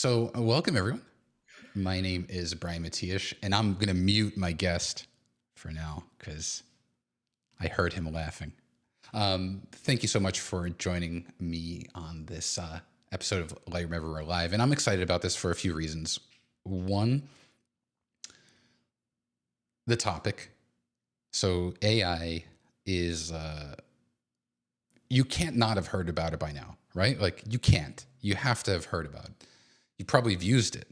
Welcome everyone. My name is Brian Matiash, and I'm going to mute my guest for now because I heard him laughing. Thank you so much for joining me on this episode of Light Remember Alive. And I'm excited about this for a few reasons. One, the topic. So, AI is, you can't not have heard about it by now, right? Like, you can't. You have to have heard about it. You probably have used it.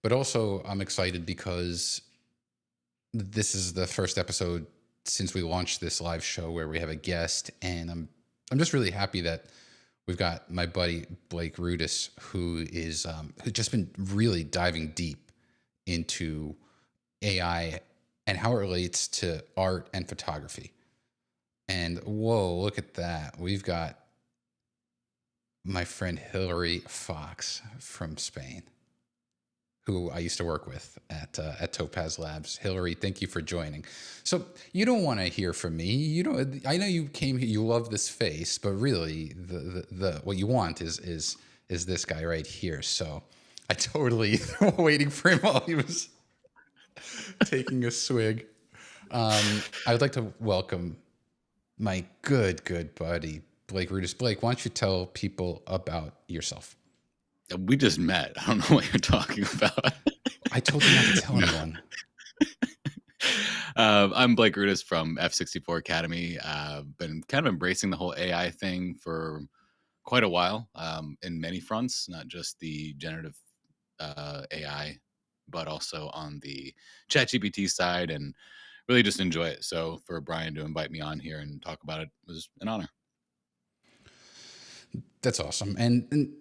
But also, I'm excited because this is the first episode since we launched this live show where we have a guest, and I'm just really happy that we've got my buddy Blake Rudis, who's just been really diving deep into AI and how it relates to art and photography. And whoa, look at that! We've got my friend Hillary Fox from Spain, who I used to work with at Topaz Labs. Hillary, thank you for joining. So you don't want to hear from me. You don't. I know you came here. You love this face, but really, the what you want is this guy right here. So I totally waiting for him while he was taking a swig. I would like to welcome my good buddy Blake Rudis. Blake, why don't you tell people about yourself? We just met. I don't know what you're talking about. I told you not to tell anyone. I'm Blake Rudis from F64 Academy. Been kind of embracing the whole AI thing for quite a while, in many fronts, not just the generative AI, but also on the ChatGPT side, and really just enjoy it. So for Brian to invite me on here and talk about it was an honor. That's awesome. And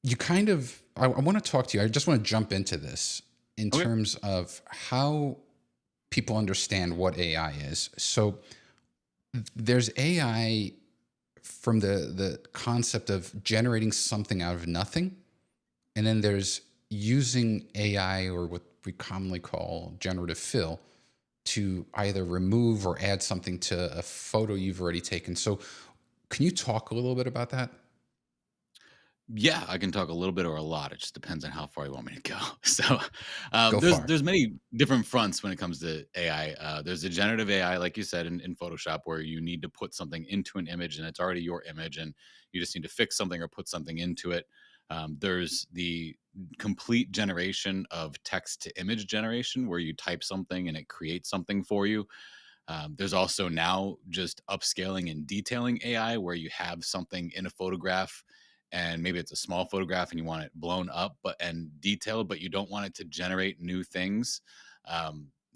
you kind of, I want to talk to you. I just want to jump into this in Okay. terms of how people understand what AI is. So there's AI from the concept of generating something out of nothing. And then there's using AI, or what we commonly call generative fill, to either remove or add something to a photo you've already taken. So can you talk a little bit about that? Yeah, I can talk a little bit or a lot. It just depends on how far you want me to go. So, Go there's far. there's many different fronts when it comes to AI. There's a generative AI, like you said, in Photoshop, where you need to put something into an image and it's already your image, and you just need to fix something or put something into it. There's the complete generation of text to image generation, where you type something and it creates something for you. There's also now just upscaling and detailing AI, where you have something in a photograph and maybe it's a small photograph and you want it blown up and detailed, but you don't want it to generate new things.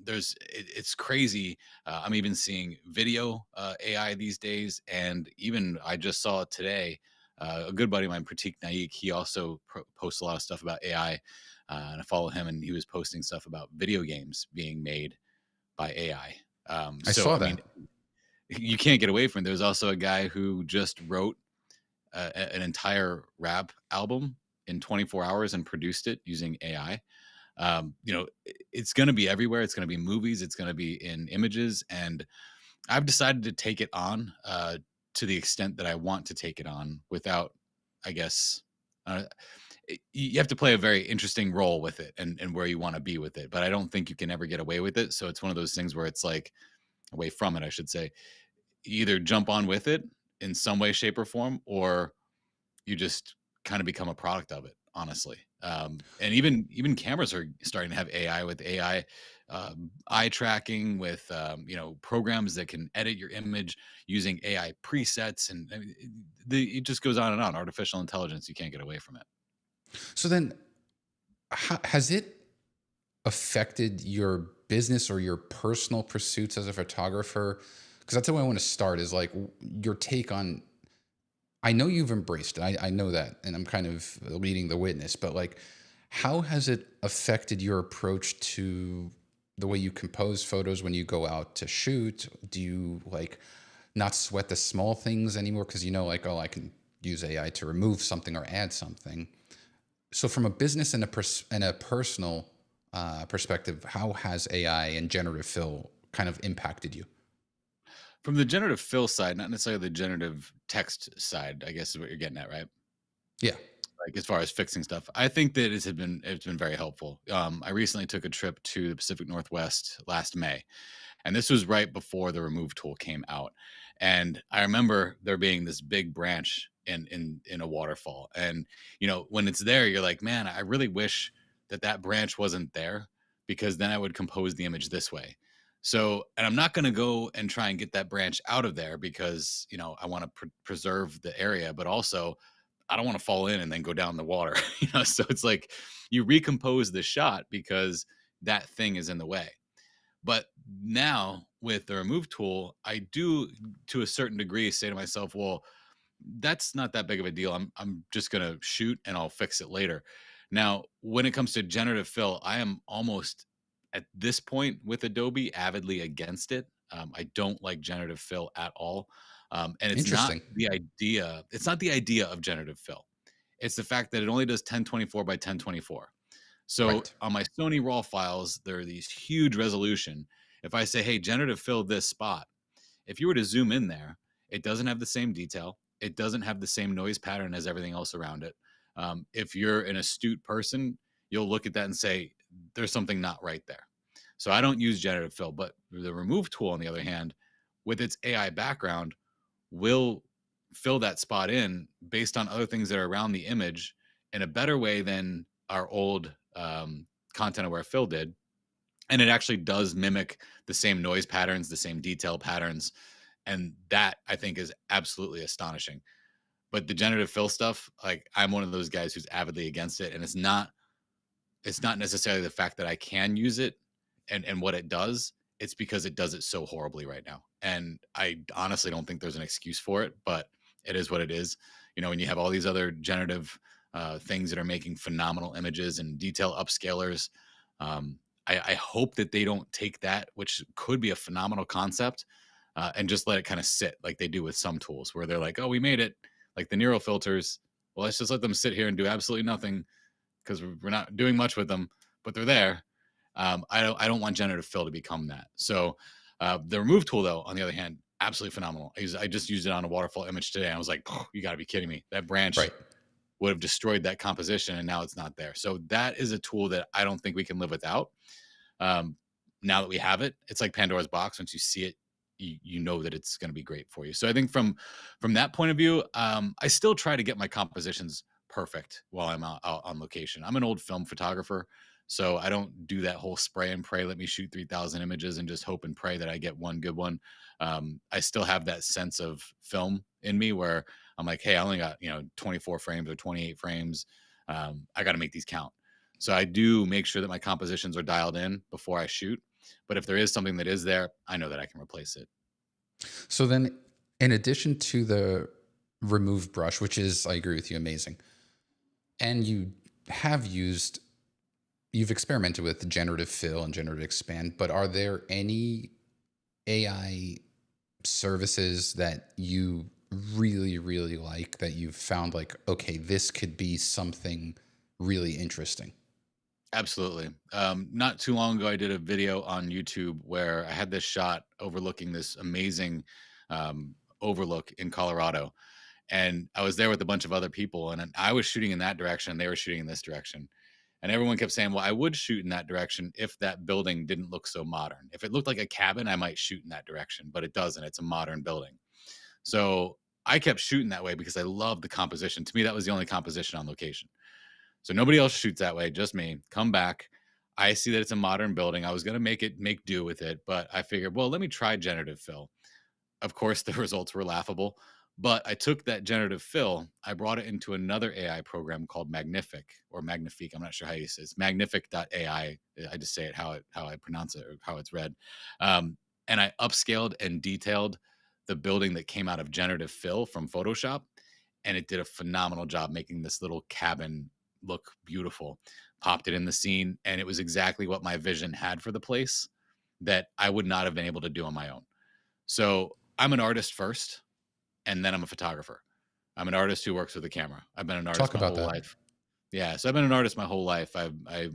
It's crazy. I'm even seeing video AI these days, and even I just saw it today. A good buddy of mine, Pratik Naik, he also posts a lot of stuff about AI, and I follow him, and he was posting stuff about video games being made by AI. I So, saw I mean, that. you can't get away from it. There's also a guy who just wrote an entire rap album in 24 hours and produced it using AI. It's going to be everywhere. It's going to be movies. It's going to be in images. And I've decided to take it on to the extent that I want to take it on without, I guess, uh, you have to play a very interesting role with it and where you want to be with it. But I don't think you can ever get away with it. So it's one of those things where it's like, away from it, I should say, you either jump on with it in some way, shape, or form, or you just kind of become a product of it, honestly. And even cameras are starting to have AI, with AI eye tracking, with programs that can edit your image using AI presets, and I mean, it just goes on and on. Artificial intelligence, you can't get away from it. So then, has it affected your business or your personal pursuits as a photographer? Because that's the way I want to start, is like your take on, I know you've embraced it. I know that. And I'm kind of leading the witness, but like, how has it affected your approach to the way you compose photos when you go out to shoot? Do you like not sweat the small things anymore? Because you know, like, oh, I can use AI to remove something or add something. So, from a business and a personal perspective, how has AI and generative fill kind of impacted you? From the generative fill side, not necessarily the generative text side, I guess is what you're getting at, right? Yeah. like as far as fixing stuff. I think that it's been very helpful. I recently took a trip to the Pacific Northwest last May, and this was right before the remove tool came out. And I remember there being this big branch in a waterfall. And when it's there, you're like, man, I really wish that that branch wasn't there, because then I would compose the image this way. So, and I'm not going to go and try and get that branch out of there because, I want to preserve the area, but also I don't want to fall in and then go down the water. So it's like you recompose the shot because that thing is in the way. But now with the remove tool, I do, to a certain degree, say to myself, well, that's not that big of a deal. I'm just gonna shoot and I'll fix it later. Now, when it comes to generative fill, I am almost at this point with Adobe avidly against it. I don't like generative fill at all. And it's not Interesting. the idea, it's not the idea of generative fill. It's the fact that it only does 1024 by 1024. So Right. on my Sony RAW files, there are these huge resolution. If I say, hey, generative fill this spot, if you were to zoom in there, it doesn't have the same detail. It doesn't have the same noise pattern as everything else around it. If you're an astute person, you'll look at that and say, there's something not right there. So I don't use generative fill, but the remove tool, on the other hand, with its AI background, will fill that spot in based on other things that are around the image in a better way than our old content aware fill did. And it actually does mimic the same noise patterns, the same detail patterns. And that I think is absolutely astonishing. But the generative fill stuff, like I'm one of those guys who's avidly against it. And it's not necessarily the fact that I can use it and what it does. It's because it does it so horribly right now. And I honestly don't think there's an excuse for it, but it is what it is. When you have all these other generative things that are making phenomenal images and detail upscalers, I hope that they don't take that, which could be a phenomenal concept, and just let it kind of sit like they do with some tools where they're like, oh, we made it, like the neural filters. Well, let's just let them sit here and do absolutely nothing because we're not doing much with them, but they're there. I don't want generative fill to become that. So the remove tool, though, on the other hand, absolutely phenomenal. I just used it on a waterfall image today. And I was like, oh, you got to be kidding me. That branch Right. would have destroyed that composition, and now it's not there. So that is a tool that I don't think we can live without. Um, now that we have it, it's like Pandora's box. Once you see it, you know that it's going to be great for you. So I think from that point of view, I still try to get my compositions perfect while I'm out on location. I'm an old film photographer, so I don't do that whole spray and pray. Let me shoot 3,000 images and just hope and pray that I get one good one. I still have that sense of film in me where I'm like, hey, I only got 24 frames or 28 frames. I got to make these count. So I do make sure that my compositions are dialed in before I shoot. But if there is something that is there, I know that I can replace it. So then, in addition to the remove brush, which is, I agree with you, amazing, and have used, you've experimented with generative fill and generative expand, but are there any AI services that you really, really like that you've found like, okay, this could be something really interesting? Absolutely. Not too long ago, I did a video on YouTube where I had this shot overlooking this amazing overlook in Colorado. And I was there with a bunch of other people, and I was shooting in that direction. They were shooting in this direction. And everyone kept saying, well, I would shoot in that direction if that building didn't look so modern. If it looked like a cabin, I might shoot in that direction, but it doesn't. It's a modern building. So I kept shooting that way because I love the composition. To me, that was the only composition on location. So nobody else shoots that way, just me. Come back. I see that it's a modern building. I was going to make do with it, but I figured, well, let me try generative fill. Of course, the results were laughable, but I took that generative fill, I brought it into another AI program called Magnific or Magnifique. I'm not sure how you say it. It's magnific.ai. I just say it how I pronounce it or how it's read. And I upscaled and detailed the building that came out of generative fill from Photoshop, and it did a phenomenal job making this little cabin look beautiful. Popped it in the scene, and it was exactly what my vision had for the place that I would not have been able to do on my own. So I'm an artist first, and then I'm a photographer. I'm an artist who works with a camera. I've been an artist Talk my about whole that. life. Yeah, so I've been an artist my whole life. I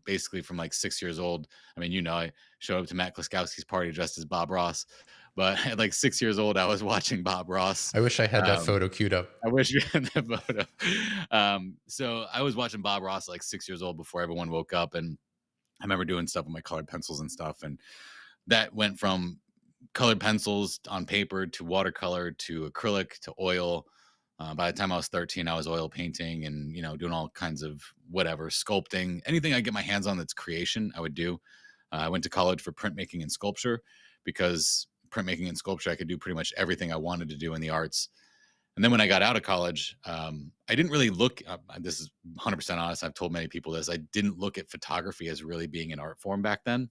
basically from like 6 years old. I mean, I showed up to Matt Kloskowski's party dressed as Bob Ross, But at like 6 years old, I was watching Bob Ross. I wish I had that Um, photo queued up. I wish you had that photo. So I was watching Bob Ross like 6 years old before everyone woke up, and I remember doing stuff with my colored pencils and stuff, and that went from colored pencils on paper to watercolor to acrylic to oil. By the time I was 13, I was oil painting and doing all kinds of whatever sculpting, anything I get my hands on that's creation, I would do. I went to college for printmaking and sculpture because printmaking and sculpture I could do pretty much everything I wanted to do in the arts. And then when I got out of college, I didn't really look. This is 100% honest. I've told many people this. I didn't look at photography as really being an art form back then.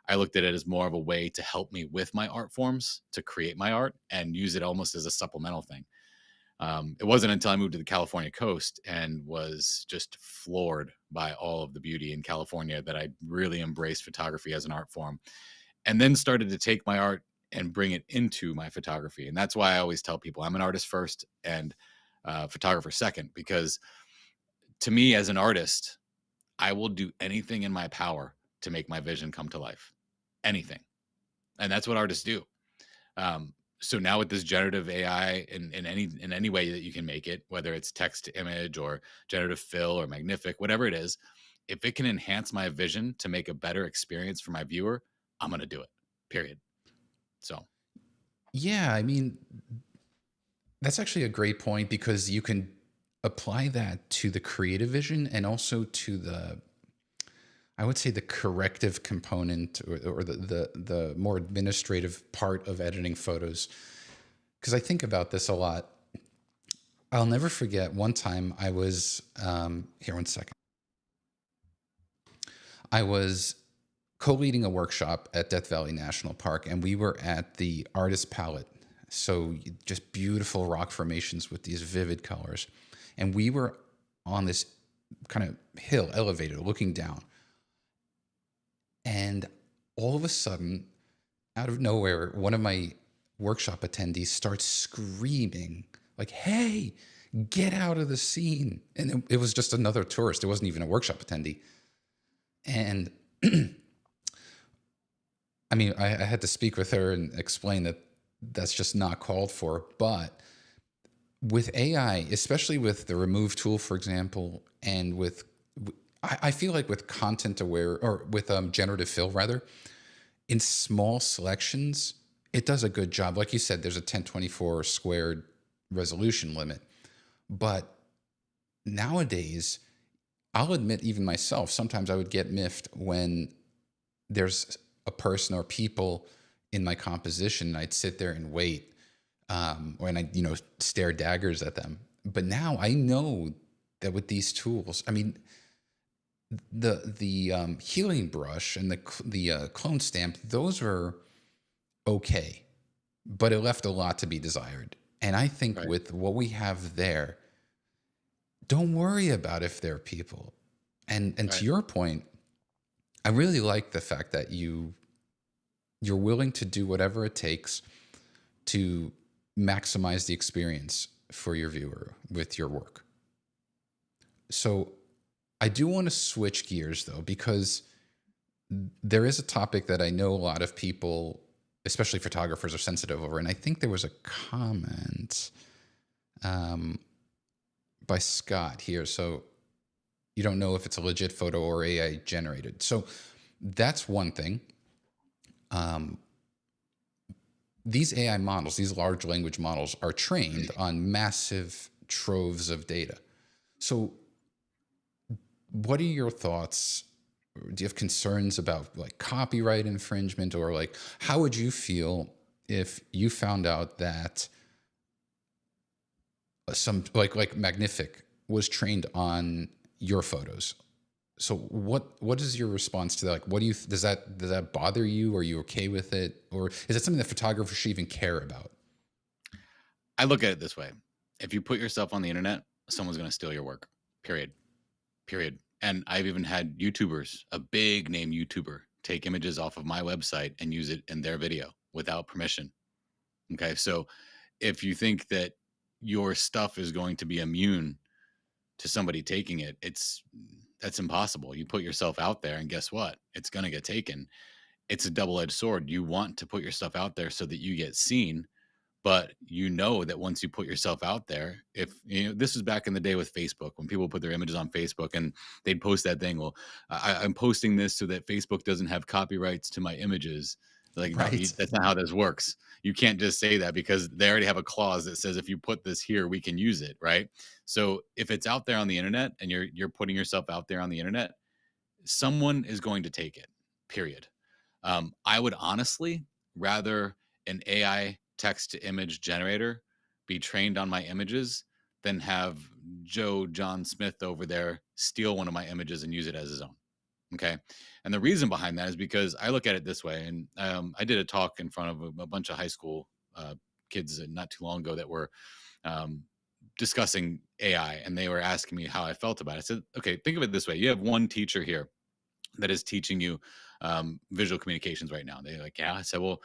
I looked at it as more of a way to help me with my art forms, to create my art, and use it almost as a supplemental thing. It wasn't until I moved to the California coast and was just floored by all of the beauty in California that I really embraced photography as an art form, and then started to take my art and bring it into my photography. And that's why I always tell people I'm an artist first and photographer second, because to me, as an artist, I will do anything in my power to make my vision come to life. Anything. And that's what artists do. So now with this generative AI in any way that you can make it, whether it's text to image or generative fill or magnific, whatever it is, if it can enhance my vision to make a better experience for my viewer, I'm gonna do it. Period. So Yeah, I mean, that's actually a great point because you can apply that to the creative vision and also to the, I would say, the corrective component, or the more administrative part of editing photos. Because I think about this a lot. I'll never forget one time I was, here, one second. I was co-leading a workshop at Death Valley National Park, and we were at the artist palette. So just beautiful rock formations with these vivid colors. And we were on this kind of hill, elevator, looking down. And all of a sudden, out of nowhere, one of my workshop attendees starts screaming, like, "Hey, get out of the scene." And it was just another tourist. It wasn't even a workshop attendee. And I mean, I had to speak with her and explain that that's just not called for. But with AI, especially with the remove tool, for example, and with, I feel like with content aware, or with generative fill rather, in small selections, it does a good job. Like you said, there's a 1024 squared resolution limit. But nowadays, I'll admit, even myself, sometimes I would get miffed when there's a person or people in my composition, and I'd sit there and wait, or I stare daggers at them. But now I know that with these tools, I mean, the healing brush and the clone stamp, those are okay, but it left a lot to be desired. And I think right, with what we have there, don't worry about if they're people. And to right, your point, I really like the fact that you're willing to do whatever it takes to maximize the experience for your viewer with your work. So I do want to switch gears though, because there is a topic that I know a lot of people, especially photographers, are sensitive over. And I think there was a comment um, by Scott here. So you don't know if it's a legit photo or AI generated. So that's one thing. Um, these AI models, these large language models, are trained on massive troves of data. So, what are your thoughts? Do you have concerns about like copyright infringement, or like how would you feel if you found out that some like Magnific was trained on your photos? So what is your response to that? Like, what do you, does that bother you? Are you okay with it, or is it something that photographers should even care about? I look at it this way. If you put yourself on the internet, someone's gonna steal your work. Period. Period. And I've even had YouTubers, a big name YouTuber, take images off of my website and use it in their video without permission. Okay. So if you think that your stuff is going to be immune to somebody taking that's impossible. You put yourself out there and guess what? It's going to get taken. it's a double-edged sword. You want to put your stuff out there so that you get seen, but you know that once you put yourself out there, if you know, this was back in the day with Facebook when people put their images on Facebook and they'd post that thing. Well, I'm posting this so that Facebook doesn't have copyrights to my images. Like, no, Right. that's not how this works. You can't just say that because they already have a clause that says if you put this here, we can use it, right? So if it's out there on the internet and you're putting yourself out there on the internet, someone is going to take it. Period. I would honestly rather an AI text to image generator be trained on my images than have Joe John Smith over there steal one of my images and use it as his own. Okay. And the reason behind that is because I look at it this way. And I did a talk in front of a bunch of high school kids not too long ago that were um, discussing AI, and they were asking me how I felt about it. I said, okay, think of it this way. You have one teacher here that is teaching you visual communications right now. They're like, yeah. I said, well,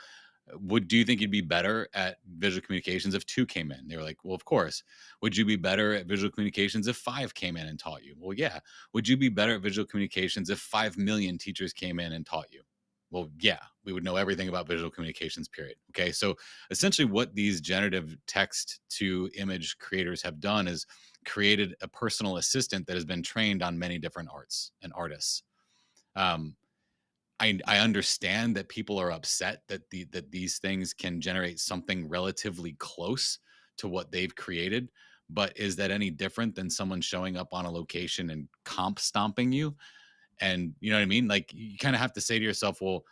do you think you'd be better at visual communications if two came in? They were like, well, of course. Would you be better at visual communications if five came in and taught you? Well, yeah. Would you be better at visual communications if 5 million teachers came in and taught you? Well, yeah, we would know everything about visual communications, period. Okay. So essentially, what these generative text to image creators have done is created a personal assistant that has been trained on many different arts and artists. Um, I understand that people are upset that these things can generate something relatively close to what they've created, but is that any different than someone showing up on a location and comp stomping you? And you know what I mean? Like you kind of have to say to yourself, well,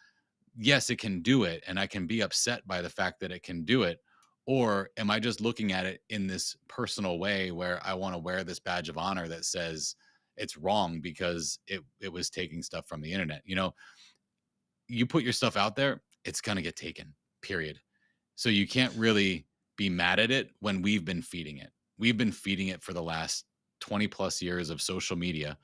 yes, it can do it, and I can be upset by the fact that it can do it. Or am I just looking at it in this personal way where I want to wear this badge of honor that says it's wrong because it was taking stuff from the internet? You know, you put your stuff out there, it's gonna get taken, period. So you can't really be mad at it when we've been feeding it. We've been feeding it for the last 20 plus years of social media.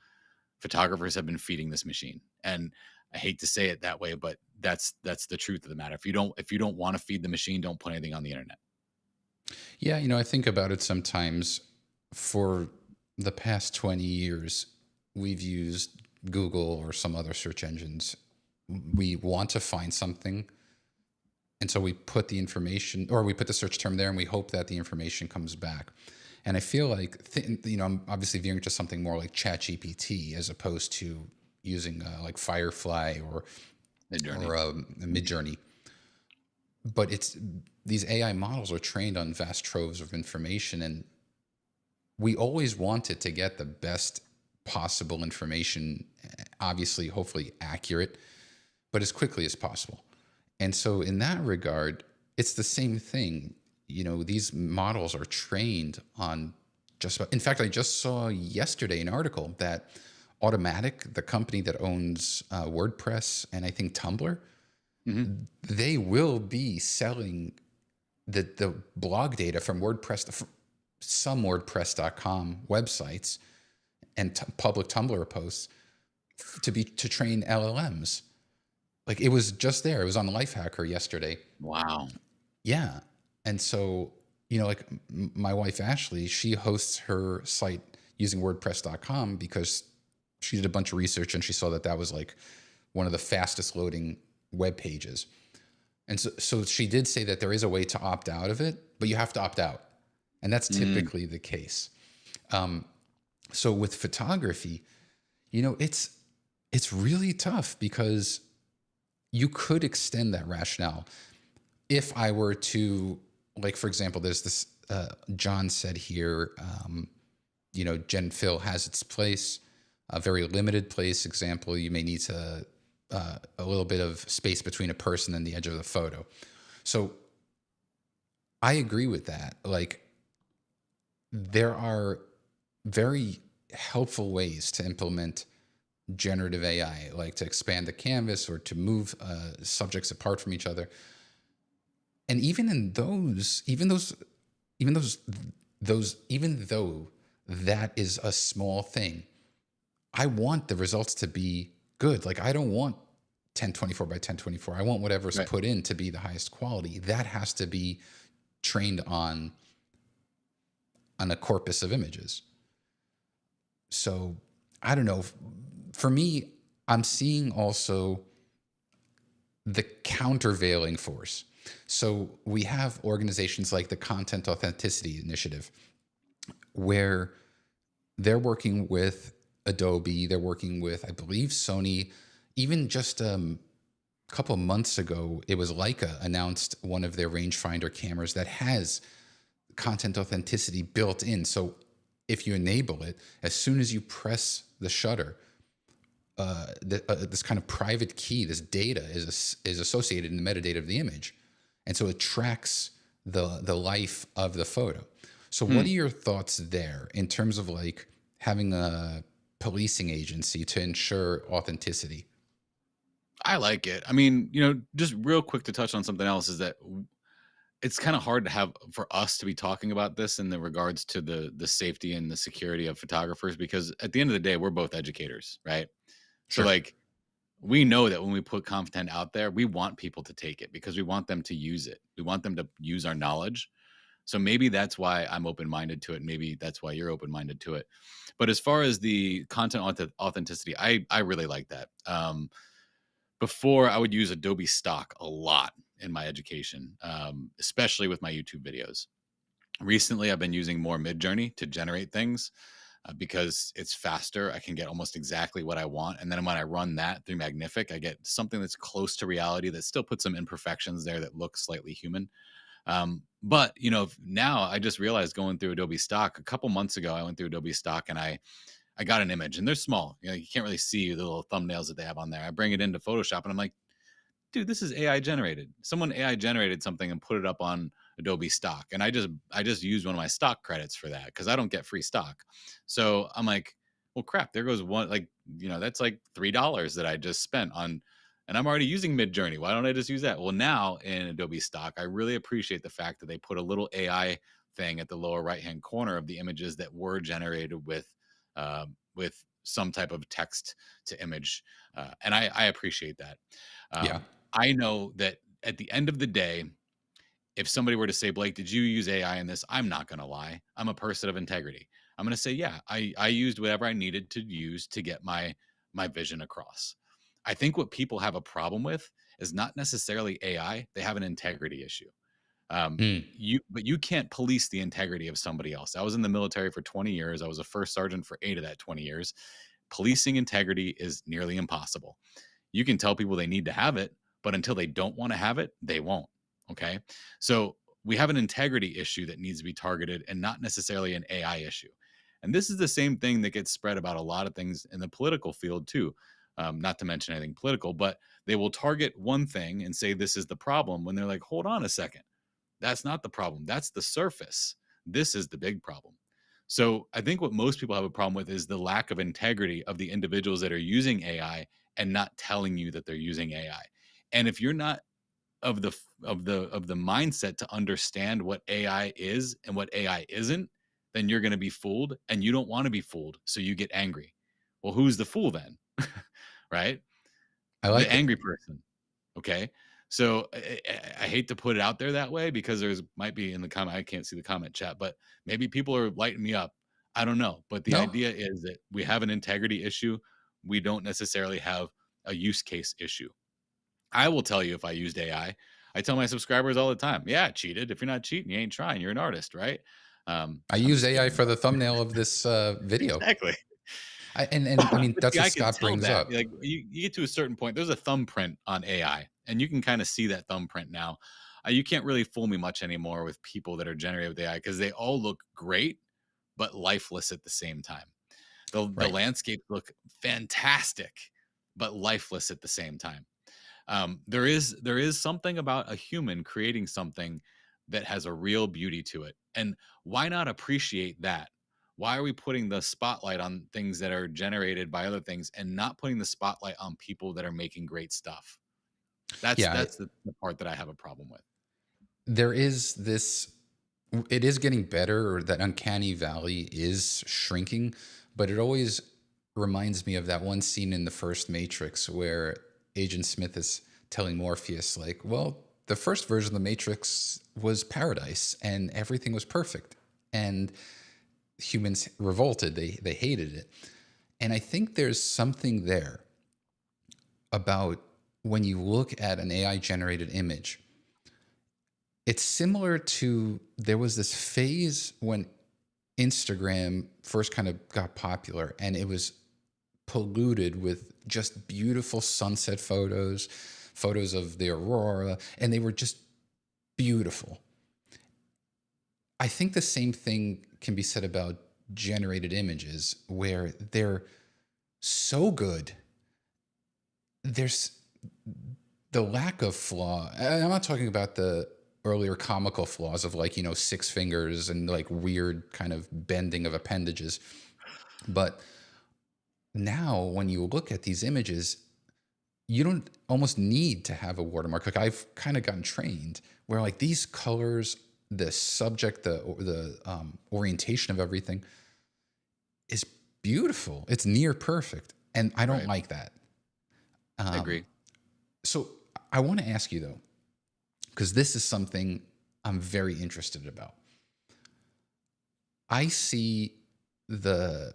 Photographers have been feeding this machine. And I hate to say it that way, but that's the truth of the matter. If you don't want to feed the machine, don't put anything on the internet. Yeah, I think about it sometimes. For the past 20 years, we've used Google or some other search engines. We want to find something, and so we put the information, or we put the search term there, and we hope that the information comes back. And I feel like, I'm obviously veering to something more like ChatGPT as opposed to using like Firefly or Mid journey. or Midjourney. But these AI models are trained on vast troves of information, and we always wanted to get the best possible information, obviously, hopefully accurate, but as quickly as possible. And so, in that regard, it's the same thing. These models are trained on just about, in fact, I just saw yesterday an article that Automatic, the company that owns WordPress and I think Tumblr, Hmm. they will be selling the blog data from some WordPress.com websites and public Tumblr posts to train LLMs. Like it was just there. It was on Lifehacker yesterday. Wow. Yeah. And so, like my wife Ashley, she hosts her site using WordPress.com because she did a bunch of research and she saw that was like one of the fastest loading web pages. And so she did say that there is a way to opt out of it, but you have to opt out. And that's Mm, typically the case. Um, so with photography, it's really tough because you could extend that rationale. If I were to, like, for example, there's this, John said here, Gen Phil has its place, a very limited place. Example, you may need to, a little bit of space between a person and the edge of the photo. So I agree with that. Like, there are very helpful ways to implement generative AI, like to expand the canvas or to move subjects apart from each other. And even though that is a small thing, I want the results to be good. Like I don't want 1024 by 1024. I want whatever's right. put in to be the highest quality. That has to be trained on a corpus of images. So I don't know. For me, I'm seeing also the countervailing force. So we have organizations like the Content Authenticity Initiative, where they're working with Adobe, they're working with, I believe, Sony. Even just a couple of months ago, it was Leica announced one of their rangefinder cameras that has content authenticity built in. So if you enable it, as soon as you press the shutter, this kind of private key, this data is associated in the metadata of the image, and so it tracks the life of the photo. So, what Hmm. are your thoughts there in terms of like having a policing agency to ensure authenticity? I like it. I mean, just real quick to touch on something else is that it's kind of hard to have for us to be talking about this in the regards to the safety and the security of photographers, because at the end of the day, we're both educators, right? So Sure. like, we know that when we put content out there, we want people to take it because we want them to use it. We want them to use our knowledge. So maybe that's why I'm open-minded to it. Maybe that's why you're open-minded to it. But as far as the content authenticity, I really like that. Before, I would use Adobe Stock a lot in my education, especially with my YouTube videos. Recently, I've been using more Midjourney to generate things because it's faster. I can get almost exactly what I want. And then when I run that through Magnific, I get something that's close to reality that still puts some imperfections there that look slightly human. But now I just realized going through Adobe Stock a couple months ago, I went through Adobe Stock and I got an image and they're small. You can't really see the little thumbnails that they have on there. I bring it into Photoshop and I'm like, dude, this is AI generated. Someone AI generated something and put it up on Adobe Stock. And I just used one of my stock credits for that because I don't get free stock. So I'm like, well, crap, there goes one, like, that's like $3 that I just spent on, and I'm already using Midjourney. Why don't I just use that? Well, now in Adobe Stock, I really appreciate the fact that they put a little AI thing at the lower right hand corner of the images that were generated with some type of text to image, and I appreciate that. Yeah. I know that at the end of the day, if somebody were to say, Blake, did you use AI in this? I'm not going to lie. I'm a person of integrity. I'm going to say, yeah, I used whatever I needed to use to get my vision across. I think what people have a problem with is not necessarily AI. They have an integrity issue. Mm. But you can't police the integrity of somebody else. I was in the military for 20 years. I was a first sergeant for 8 of that 20 years. Policing integrity is nearly impossible. You can tell people they need to have it, but until they don't want to have it, they won't. Okay. So we have an integrity issue that needs to be targeted and not necessarily an AI issue. And this is the same thing that gets spread about a lot of things in the political field, too. Not to mention anything political, but they will target one thing and say this is the problem when they're like, hold on a second. That's not the problem. That's the surface. This is the big problem. So I think what most people have a problem with is the lack of integrity of the individuals that are using AI and not telling you that they're using AI. And if you're not of the mindset to understand what AI is and what AI isn't, then you're going to be fooled and you don't want to be fooled. So you get angry. Well, who's the fool then? Right? I The like it. angry person. Okay. So I hate to put it out there that way because there's might be in the comment, I can't see the comment chat, but maybe people are lighting me up. I don't know. But the No, idea is that we have an integrity issue. We don't necessarily have a use case issue. I will tell you if I used AI. I tell my subscribers all the time, yeah, I cheated. If you're not cheating, you ain't trying. You're an artist, right? I I'm use just AI kidding. for the thumbnail of this video. Exactly. And I mean, But that's see, what I can Scott tell brings that. up. Like you get to a certain point, there's a thumbprint on AI, and you can kind of see that thumbprint now. You can't really fool me much anymore with people that are generated with AI because they all look great, but lifeless at the same time. The Right. landscapes look fantastic, but lifeless at the same time. There is something about a human creating something that has a real beauty to it, and why not appreciate that? Why are we putting the spotlight on things that are generated by other things and not putting the spotlight on people that are making great stuff? that's Yeah. that's the part that I have a problem with. There is this, it is getting better, or that uncanny valley is shrinking, but it always reminds me of that one scene in the first Matrix where Agent Smith is telling Morpheus, like, well, the first version of the Matrix was paradise and everything was perfect. And humans revolted, they hated it. And I think there's something there about when you look at an AI generated image, it's similar to there was this phase when Instagram first kind of got popular and it was polluted with just beautiful sunset photos, photos of the aurora, and they were just beautiful. I think the same thing can be said about generated images where they're so good. There's the lack of flaw. And I'm not talking about the earlier comical flaws of like, six fingers and like weird kind of bending of appendages. But now when you look at these images, you don't almost need to have a watermark. Like I've kind of gotten trained where like these colors, the subject, the orientation of everything is beautiful. It's near perfect, and I don't Right. like that. I Um, agree. so I want to ask you though, because this is something I'm very interested about. I see the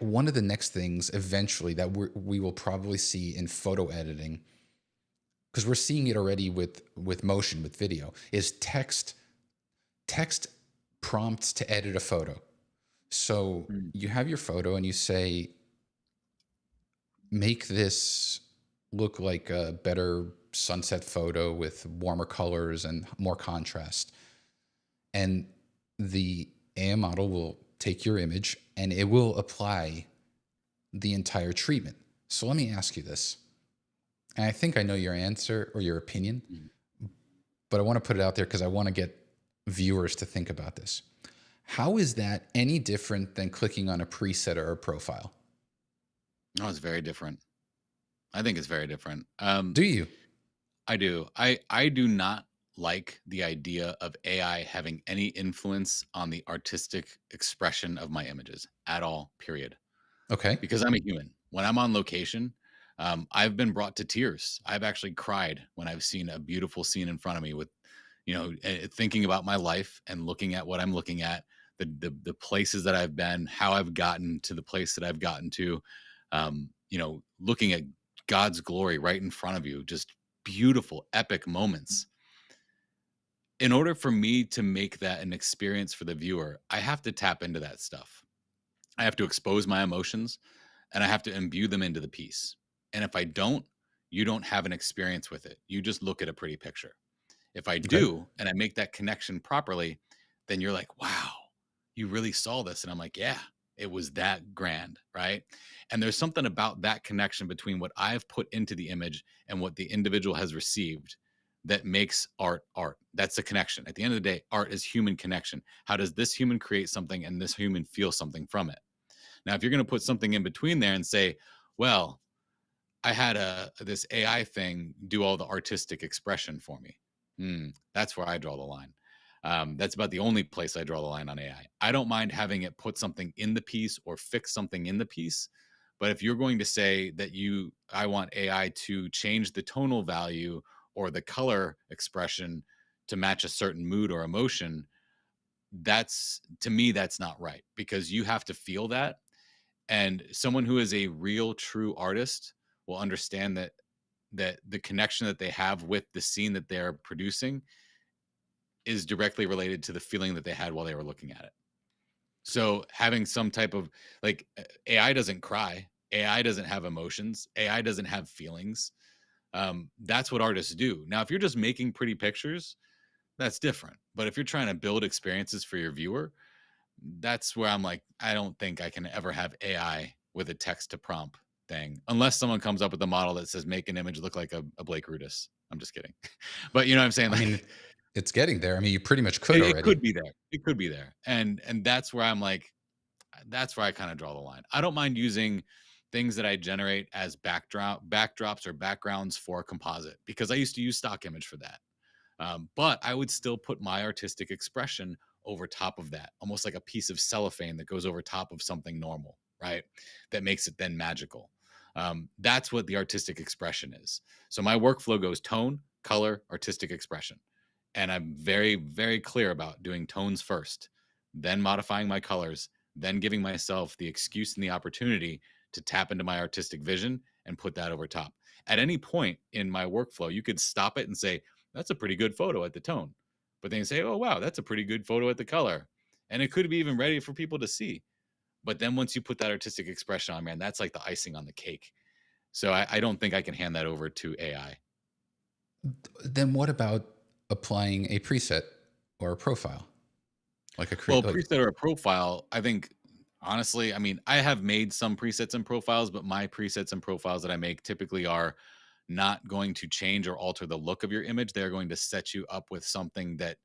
one of the next things eventually that we will probably see in photo editing, because we're seeing it already with motion, with video, is text prompts to edit a photo. So Mm. you have your photo and you say, make this look like a better sunset photo with warmer colors and more contrast. And the AI model will take your image and it will apply the entire treatment. So let me ask you this. And I think I know your answer or your opinion, Mm. but I want to put it out there because I want to get viewers to think about this. How is that any different than clicking on a preset or a profile? No, it's very different. I think it's very different. Do you? I do. I do not like the idea of AI having any influence on the artistic expression of my images at all, period. Okay. Because I'm a human. When I'm on location, I've been brought to tears. I've actually cried when I've seen a beautiful scene in front of me with, thinking about my life and looking at what I'm looking at, the places that I've been, how I've gotten to the place that I've gotten to, looking at God's glory right in front of you, just beautiful, epic moments. In order for me to make that an experience for the viewer, I have to tap into that stuff. I have to expose my emotions and I have to imbue them into the piece. And if I don't, you don't have an experience with it. You just look at a pretty picture. If I Okay. do and I make that connection properly, then you're like, wow, you really saw this. And I'm like, yeah, it was that grand. Right. And there's something about that connection between what I've put into the image and what the individual has received that makes art art. That's the connection. At the end of the day, art is human connection. How does this human create something and this human feel something from it? Now, if you're going to put something in between there and say, well, I had this AI thing do all the artistic expression for me. That's where I draw the line. That's about the only place I draw the line on AI. I don't mind having it put something in the piece or fix something in the piece, but if you're going to say that I want AI to change the tonal value or the color expression to match a certain mood or emotion, that's to me that's not right because you have to feel that, and someone who is a real true artist will understand that the connection that they have with the scene that they're producing is directly related to the feeling that they had while they were looking at it. So having some type of like AI doesn't cry, AI doesn't have emotions, AI doesn't have feelings. That's what artists do. Now, if you're just making pretty pictures, that's different. But if you're trying to build experiences for your viewer, that's where I'm like, I don't think I can ever have AI with a text to prompt thing unless someone comes up with a model that says make an image look like a Blake Rudis. I'm just kidding. But you know what I'm saying? I mean, Like it's getting there. I mean, you pretty much could it already. could be there. It could be there. And that's where I'm like, that's where I kind of draw the line. I don't mind using things that I generate as backdrops or backgrounds for a composite because I used to use stock image for that. But I would still put my artistic expression over top of that, almost like a piece of cellophane that goes over top of something normal, right? That makes it then magical. That's what the artistic expression is. So my workflow goes tone, color, artistic expression. And I'm very, very clear about doing tones first, then modifying my colors, then giving myself the excuse and the opportunity to tap into my artistic vision and put that over top. At any point in my workflow, you could stop it and say, that's a pretty good photo at the tone. But then you say, oh, wow, that's a pretty good photo at the color. And it could be even ready for people to see. But then once you put that artistic expression on, man, that's like the icing on the cake. So I don't think I can hand that over to AI. Then what about applying a preset or a profile, like a Well, a like preset or a profile, I think honestly, I mean, I have made some presets and profiles, but my presets and profiles that I make typically are not going to change or alter the look of your image. They're going to set you up with something that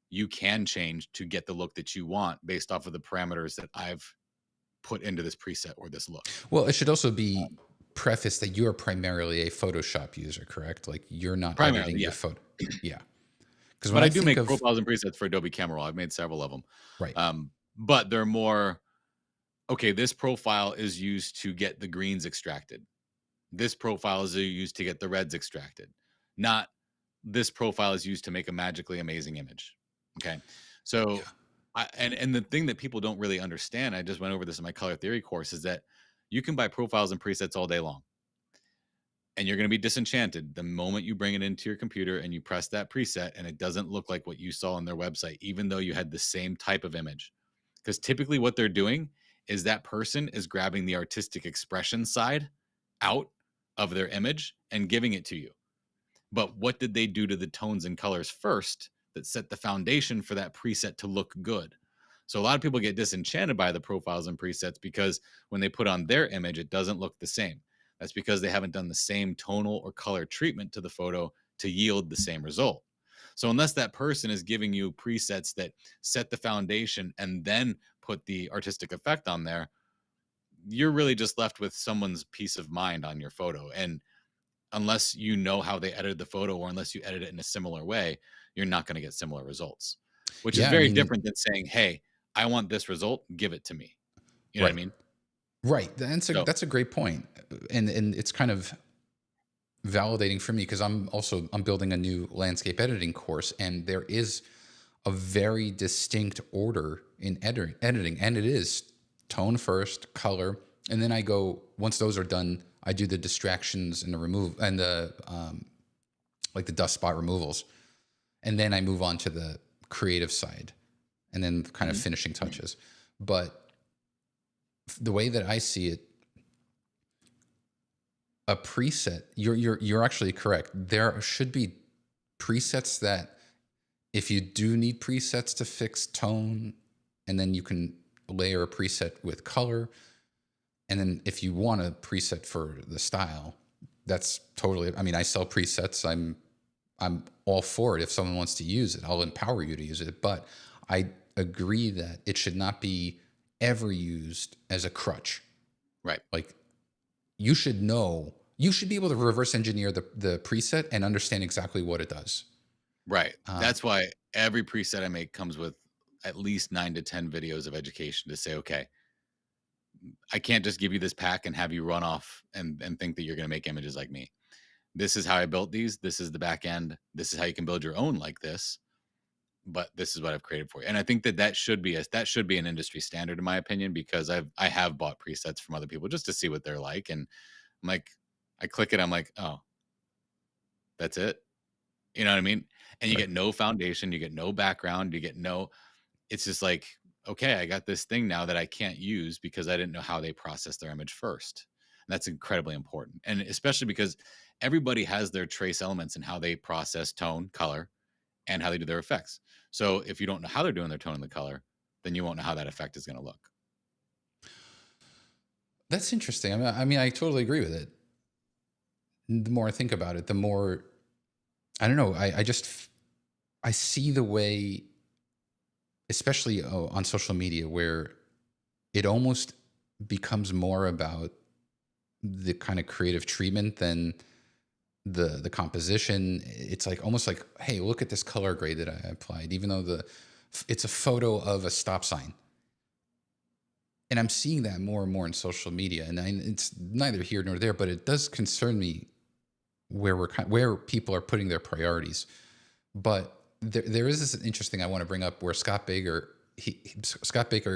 you can change to get the look that you want based off of the parameters that I've put into this preset or this look. well, it should also be prefaced that you are primarily a Photoshop user, correct? Like you're not Primarily, editing your yeah. photo. Yeah. Because when But I I do think make of profiles and presets for Adobe Camera Raw. I've made several of them. right, But they're more okay, this profile is used to get the greens extracted. This profile is used to get the reds extracted. Not this profile is used to make a magically amazing image. Okay. So yeah, and the thing that people don't really understand, I just went over this in my color theory course, is that you can buy profiles and presets all day long. And you're going to be disenchanted the moment you bring it into your computer and you press that preset and it doesn't look like what you saw on their website, even though you had the same type of image. Because typically what they're doing is that person is grabbing the artistic expression side out of their image and giving it to you. But what did they do to the tones and colors first that set the foundation for that preset to look good? So a lot of people get disenchanted by the profiles and presets because when they put on their image, it doesn't look the same. That's because they haven't done the same tonal or color treatment to the photo to yield the same result. So unless that person is giving you presets that set the foundation and then put the artistic effect on there, you're really just left with someone's peace of mind on your photo. And unless you know how they edited the photo or unless you edit it in a similar way, you're not going to get similar results, which is yeah. I very mean, different than saying, hey, I want this result, give it to me. You know what I right, mean? right. So, That's a great point, and it's kind of validating for me because I'm building a new landscape editing course, and there is a very distinct order in editing, and it is tone first, color, and then I go once those are done, I do the distractions and the remove and the like the dust spot removals, and then I move on to the creative side, and then kind of mhm. finishing touches. But the way that I see it, a preset, you're actually correct. There should be presets that if you do need presets to fix tone, and then you can layer a preset with color, and then if you want a preset for the style, that's totally. I mean, I sell presets. I'm all for it. If someone wants to use it, I'll empower you to use it. But I agree that it should not be ever used as a crutch. Right. Like you should be able to reverse engineer the preset and understand exactly what it does. Right. Uh, That's why every preset I make comes with at least 9 to 10 videos of education to say, okay, I can't just give you this pack and have you run off and think that you're going to make images like me. This is how I built these. This is the back end. This is how you can build your own like this. But this is what I've created for you. And I think that that should be an industry standard in my opinion, because I have bought presets from other people just to see what they're like. And I'm like, I click it. I'm like, oh, that's it. You know what I mean? And you right. get no foundation, you get no background, you get no, it's just like, okay, I got this thing now that I can't use because I didn't know how they process their image first. And that's incredibly important. And especially because everybody has their trace elements in how they process tone, color, and how they do their effects. So if you don't know how they're doing their tone and the color, then you won't know how that effect is going to look. That's interesting. I mean, I totally agree with it. The more I think about it, the more I don't know. I see the way, especially on social media, where it almost becomes more about the kind of creative treatment than the composition. It's like almost like, hey, look at this color grade that I applied, even though it's a photo of a stop sign. And I'm seeing that more and more in social media, and it's neither here nor there, but it does concern me where people are putting their priorities. But there is this interesting I want to bring up where Scott Baker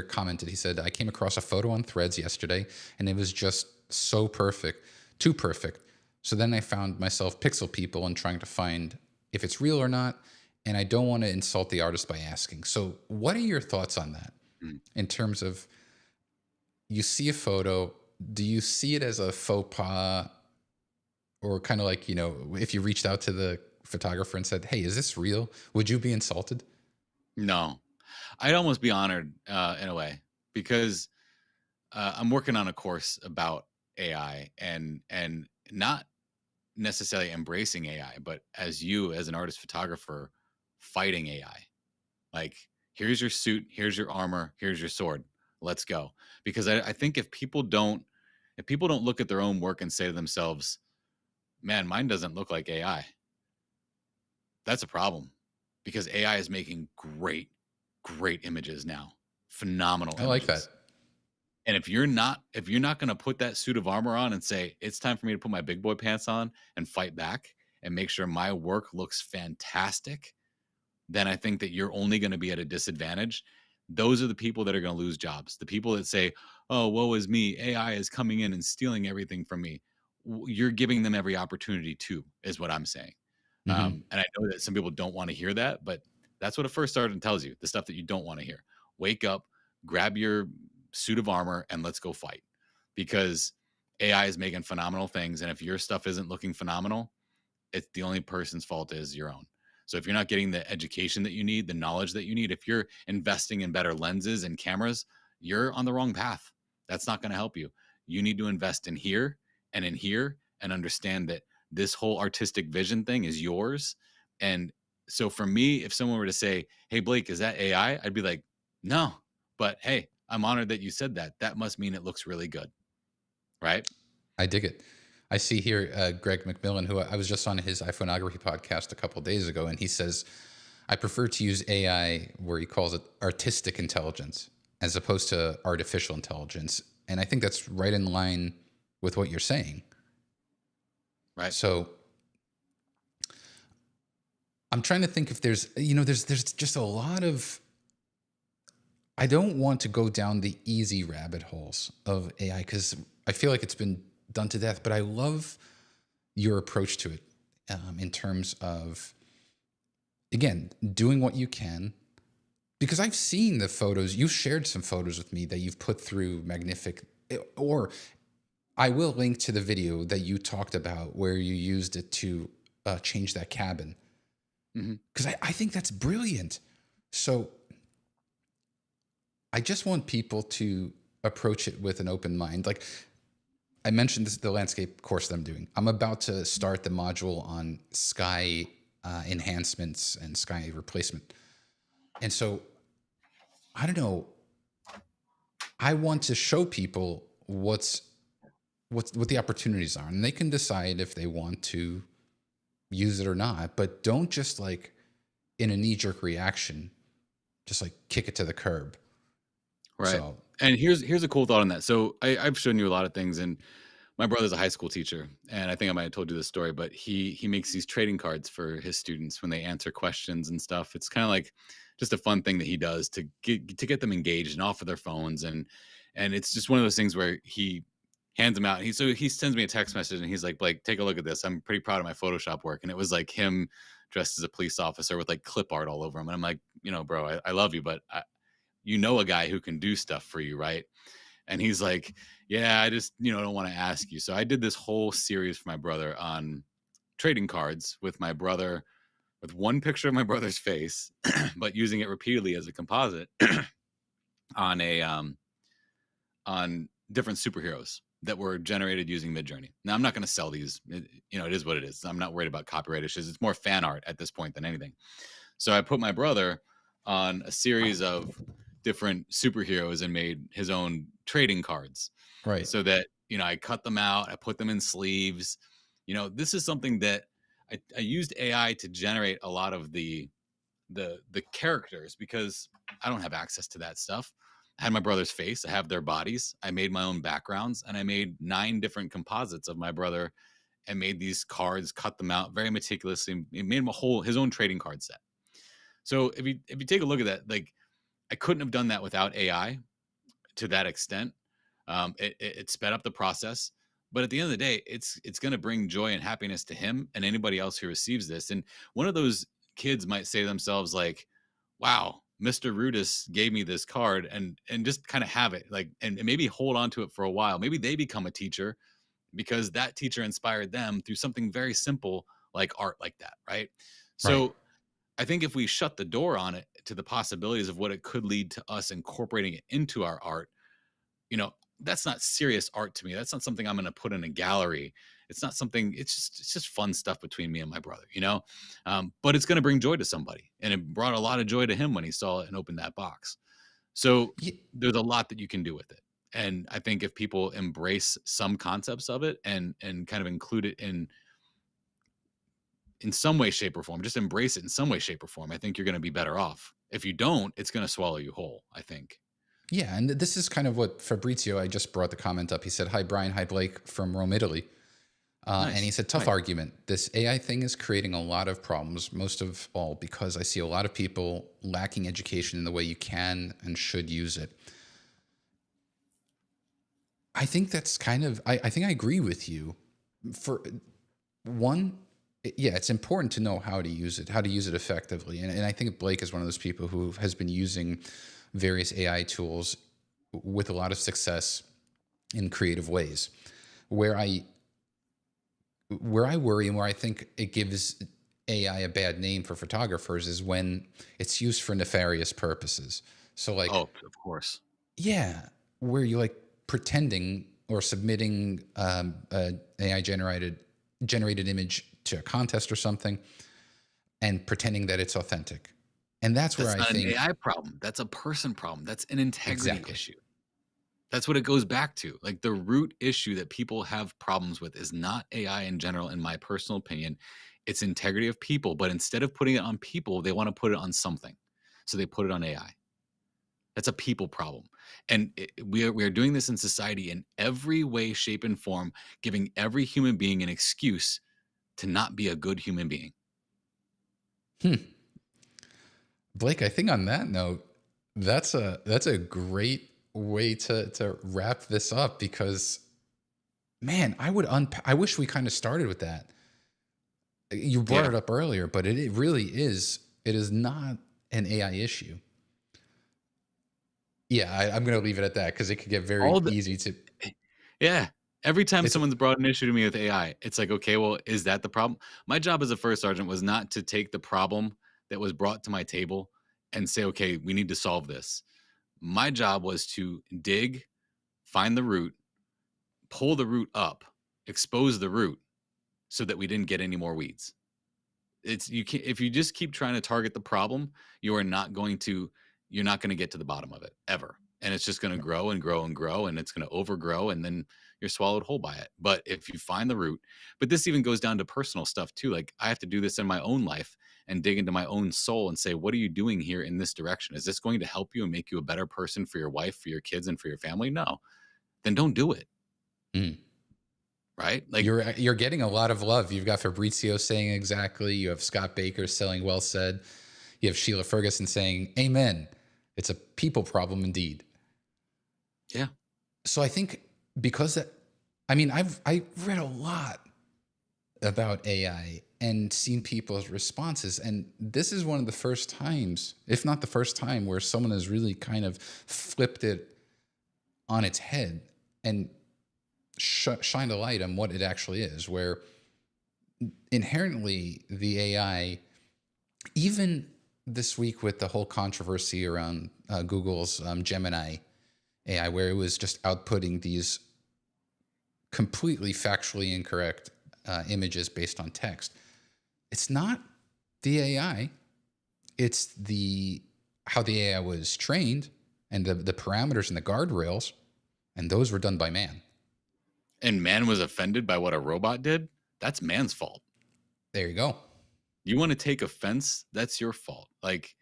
commented. He said, "I came across a photo on Threads yesterday, and it was just so perfect too perfect. So then I found myself pixel people and trying to find if it's real or not. And I don't want to insult the artist by asking. So, what are your thoughts on that Mm. in terms of you see a photo? Do you see it as a faux pas, or kind of like, if you reached out to the photographer and said, "Hey, is this real?" Would you be insulted? No, I'd almost be honored in a way because I'm working on a course about AI and not necessarily embracing AI, but as you as an artist photographer fighting AI. Like, here's your suit, here's your armor, here's your sword. Let's go. Because I think if people don't look at their own work and say to themselves, man, mine doesn't look like AI, that's a problem. Because AI is making great images now. Phenomenal I like that. images. And if you're not gonna put that suit of armor on and say, it's time for me to put my big boy pants on and fight back and make sure my work looks fantastic, then I think that you're only going to be at a disadvantage. Those are the people that are going to lose jobs. The people that say, "Oh, woe is me. AI is coming in and stealing everything from me." You're giving them every opportunity to, is what I'm saying. Hmm. And I know that some people don't want to hear that, but that's what a first sergeant tells you, the stuff that you don't want to hear. Wake up, grab your suit of armor, and let's go fight. Because AI is making phenomenal things. And if your stuff isn't looking phenomenal, it's the only person's fault is your own. So if you're not getting the education that you need, the knowledge that you need, if you're investing in better lenses and cameras, you're on the wrong path. That's not going to help you. You need to invest in here and understand that this whole artistic vision thing is yours. And so for me, if someone were to say, "Hey Blake, is that AI?" I'd be like, "No." But hey, I'm honored that you said that. That must mean it looks really good, right? I dig it. I see here Greg McMillan, who I was just on his iPhoneography podcast a couple days ago, and he says, I prefer to use AI, where he calls it artistic intelligence, as opposed to artificial intelligence. And I think that's right in line with what you're saying. Right. So I'm trying to think if there's just a lot of, I don't want to go down the easy rabbit holes of AI because I feel like it's been done to death, but I love your approach to it, in terms of, again, doing what you can. Because I've seen the photos, you've shared some photos with me that you've put through Magnific, or I will link to the video that you talked about where you used it to change that cabin. Mhm. Because I think that's brilliant. So I just want people to approach it with an open mind. Like I mentioned, this the landscape course that I'm doing. I'm about to start the module on sky enhancements and sky replacement. And so I don't know. I want to show people what the opportunities are, and they can decide if they want to use it or not. But don't just like in a knee jerk reaction, just like kick it to the curb. Right. So And here's a cool thought on that. So I've shown you a lot of things, and my brother's a high school teacher, and I think I might have told you this story, but he makes these trading cards for his students when they answer questions and stuff. It's kind of like just a fun thing that he does to get them engaged and off of their phones, and it's just one of those things where he hands them out. He sends me a text message and he's like, "Blake, take a look at this. I'm pretty proud of my Photoshop work." And it was like him dressed as a police officer with like clip art all over him. And I'm like, bro, I love you, but a guy who can do stuff for you, right? And he's like, yeah, I just, don't want to ask you. So I did this whole series for my brother on trading cards with my brother, with one picture of my brother's face, but using it repeatedly as a composite on on different superheroes that were generated using Midjourney. Now I'm not going to sell these. It is what it is. I'm not worried about copyright issues. It's more fan art at this point than anything. So I put my brother on a series of different superheroes and made his own trading cards right, so that, I cut them out, I put them in sleeves. This is something that I used AI to generate a lot of the characters because I don't have access to that stuff. I had my brother's face, I have their bodies, I made my own backgrounds, and I made 9 different composites of my brother and made these cards, cut them out very meticulously, and made him his own trading card set. So if you take a look at that, like I couldn't have done that without AI to that extent. It sped up the process. But at the end of the day, it's going to bring joy and happiness to him and anybody else who receives this. And one of those kids might say to themselves like, "Wow, Mr. Rudis gave me this card," and just kind of have it like, and maybe hold on to it for a while. Maybe they become a teacher because that teacher inspired them through something very simple like art like that, right? Right. So I think if we shut the door on it to the possibilities of what it could lead to us incorporating it into our art, you know, that's not serious art to me. That's not something I'm going to put in a gallery. It's not something. It's just fun stuff between me and my brother, you know. But it's going to bring joy to somebody, and it brought a lot of joy to him when he saw it and opened that box. So Ye- there's a lot that you can do with it, and I think if people embrace some concepts of it and kind of include it in some way, shape, or form, just embrace it in some way, shape, or form, I think you're going to be better off. If you don't, it's going to swallow you whole, I think. Yeah, and this is kind of what Fabrizio, I just brought the comment up. He said, "Hi, Brian. Hi, Blake from Rome, Italy." And he Nice. said, "Tough Hi. argument. This AI thing is creating a lot of problems, most of all because I see a lot of people lacking education in the way you can and should use it." I think that's kind of, I think I agree with you. For one, yeah, it's important to know how to use it, how to use it effectively. And I think Blake is one of those people who has been using various AI tools with a lot of success in creative ways. Where I where I worry and where I think it gives AI a bad name for photographers is when it's used for nefarious purposes. So like, Oh, of course. yeah, where you like pretending or submitting a AI generated image to a contest or something and pretending that it's authentic. And that's where That's I not an think AI problem. That's a person problem. That's an integrity exactly. issue. That's what it goes back to. Like the root issue that people have problems with is not AI in general, in my personal opinion. It's integrity of people. But instead of putting it on people, they want to put it on something. So they put it on AI. That's a people problem. And we are doing this in society in every way, shape, and form, giving every human being an excuse to not be a good human being. Hmm. Blake, I think on that note, that's a great way to wrap this up because man, I wish we kind of started with that. You brought Yeah. it up earlier, but it really is, it is not an AI issue. Yeah, I'm going to leave it at that because it could get very All the easy to. Yeah. Every time It's someone's brought an issue to me with AI, it's like, okay, well, is that the problem? My job as a first sergeant was not to take the problem that was brought to my table and say, okay, we need to solve this. My job was to dig, find the root, pull the root up, expose the root so that we didn't get any more weeds. It's you can If you just keep trying to target the problem, you are not going to you're not going to get to the bottom of it ever. And it's just going to grow and grow and grow and it's going to overgrow and then you're swallowed whole by it. But if you find the root, but this even goes down to personal stuff too. Like I have to do this in my own life and dig into my own soul and say, what are you doing here in this direction? Is this going to help you and make you a better person for your wife, for your kids, and for your family? No. Then don't do it. mm. Right? Like, You're getting a lot of love. You've got Fabrizio saying exactly. You have Scott Baker saying well said. You have Sheila Ferguson saying amen. It's a people problem indeed. yeah. So I think because that, I mean, I read a lot about AI and seen people's responses, and this is one of the first times, if not the first time, where someone has really kind of flipped it on its head and shined a light on what it actually is. Where inherently the AI, even this week with the whole controversy around Google's Gemini AI, where it was just outputting these completely factually incorrect images based on text. It's not the AI, it's the how the AI was trained and the parameters and the guardrails, and those were done by man. And man was offended by what a robot did. That's man's fault. There you go. You want to take offense, that's your fault. Like,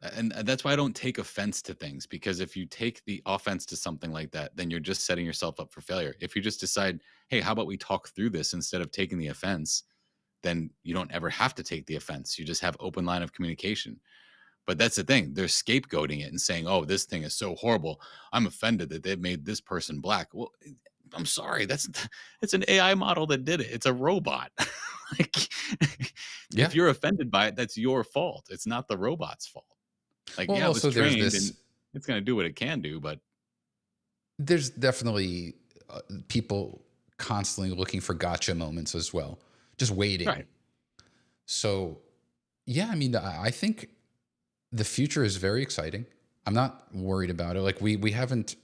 and that's why I don't take offense to things, because if you take the offense to something like that, then you're just setting yourself up for failure. If you just decide, hey, how about we talk through this instead of taking the offense, then you don't ever have to take the offense. You just have open line of communication. But that's the thing. They're scapegoating it and saying, oh, this thing is so horrible. I'm offended that they made this person black. Well, I'm sorry, that's it's an AI model that did it. It's a robot. Like, Yeah. if you're offended by it, that's your fault. It's not the robot's fault. Like, Well, yeah, it was also trained and it's going to do what it can do, but there's definitely people constantly looking for gotcha moments as well, just waiting. right. So yeah, I mean, I think the future is very exciting. I'm not worried about it. Like we haven't.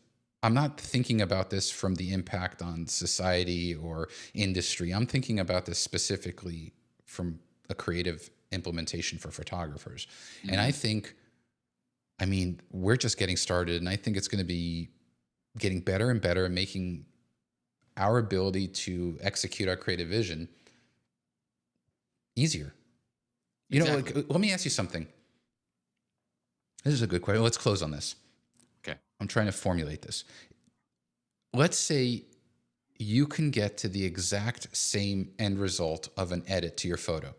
I'm not thinking about this from the impact on society or industry. I'm thinking about this specifically from a creative implementation for photographers. And I Mhm. think, I mean, we're just getting started, and I think it's going to be getting better and better and making our ability to execute our creative vision easier. You know, like, Exactly. let me ask you something. This is a good question. Let's close on this. Okay. I'm trying to formulate this. Let's say you can get to the exact same end result of an edit to your photo.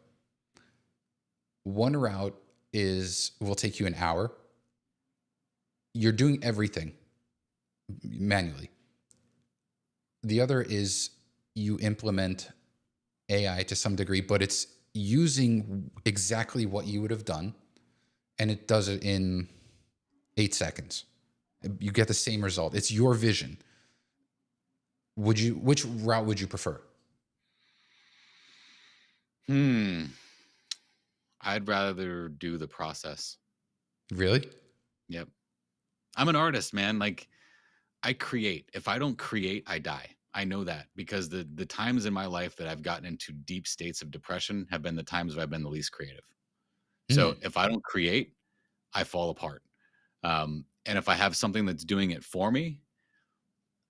One route is will take you an hour. You're doing everything manually. The other is you implement AI to some degree, but it's using exactly what you would have done, and it does it in 8 seconds. You get the same result. It's your vision. Which route would you prefer? Hmm. I'd rather do the process. Really? Yep. I'm an artist, man. Like, I create. If I don't create, I die. I know that because the times in my life that I've gotten into deep states of depression have been the times where I've been the least creative. So Hmm. if I don't create, I fall apart. And if I have something that's doing it for me,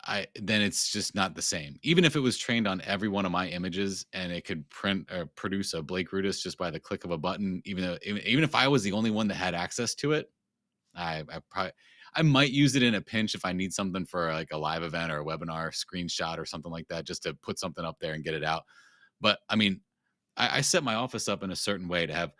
I then it's just not the same. Even if it was trained on every one of my images and it could print or produce a Blake Rudis just by the click of a button, even if I was the only one that had access to it, I probably I might use it in a pinch if I need something for like a live event or a webinar screenshot or something like that, just to put something up there and get it out. But I mean, I set my office up in a certain way to have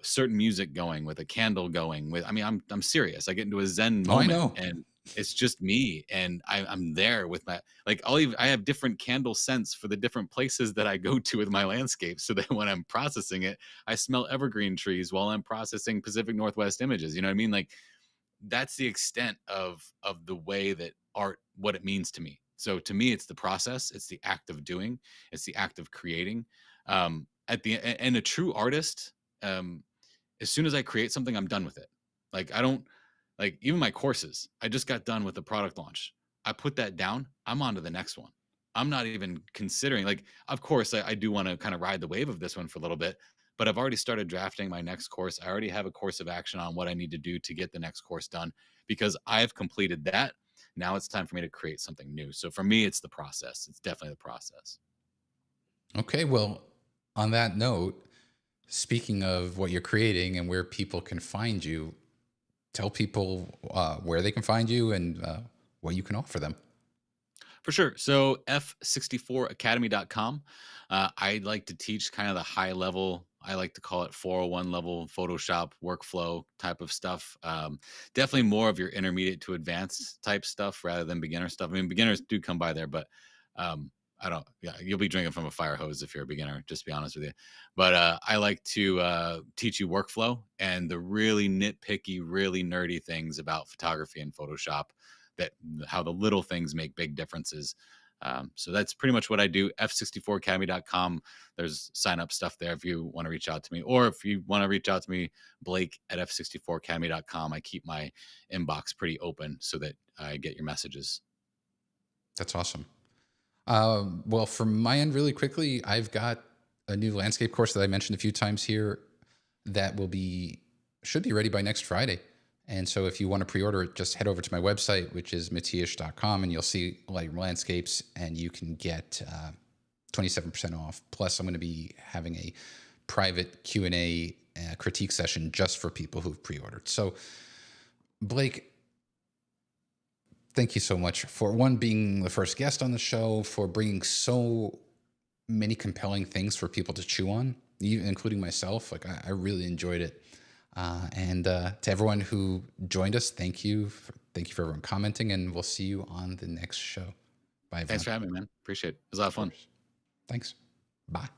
certain music going with a candle going with. I mean, I'm serious. I get into a Zen Oh, I moment know. and it's just me and I'm there with my like I have different candle scents for the different places that I go to with my landscape so that when I'm processing it, I smell evergreen trees while I'm processing Pacific Northwest images. You know what I mean? Like that's the extent of the way that art what it means to me. So to me it's the process, it's the act of doing, it's the act of creating. At the and a true artist, um as soon as I create something, I'm done with it. Like I don't like even my courses. I just got done with the product launch. I put that down. I'm on to the next one. I'm not even considering like of course I do want to kind of ride the wave of this one for a little bit, but I've already started drafting my next course. I already have a course of action on what I need to do to get the next course done because I've completed that. Now it's time for me to create something new. So for me, it's the process. It's definitely the process. Okay. Well, on that note, speaking of what you're creating and where people can find you, tell people where they can find you and what you can offer them. For sure. So f64academy.com. I like to teach kind of the high level, I like to call it 401 level Photoshop workflow type of stuff. Definitely more of your intermediate to advanced type stuff rather than beginner stuff. I mean, beginners do come by there, but um, I don't, yeah, you'll be drinking from a fire hose if you're a beginner, just to be honest with you. But I like to teach you workflow and the really nitpicky, really nerdy things about photography and Photoshop that how the little things make big differences. So that's pretty much what I do. F64academy.com. There's sign up stuff there if you want to reach out to me, or if you want to reach out to me, Blake at F64academy.com. I keep my inbox pretty open so that I get your messages. That's awesome. Well, from my end, really quickly, I've got a new landscape course that I mentioned a few times here that should be ready by next Friday. And so if you want to pre-order it, just head over to my website, which is matias.com, and you'll see like landscapes and you can get 27% off. Plus I'm going to be having a private Q&A critique session just for people who've pre-ordered. So Blake, thank you so much for one, being the first guest on the show, for bringing so many compelling things for people to chew on, even including myself. Like I really enjoyed it. And to everyone who joined us, thank you. Thank you for everyone commenting, and we'll see you on the next show. Bye, Thanks everyone. for having me, man. Appreciate it. It was a lot of Of fun. course. Thanks. Bye.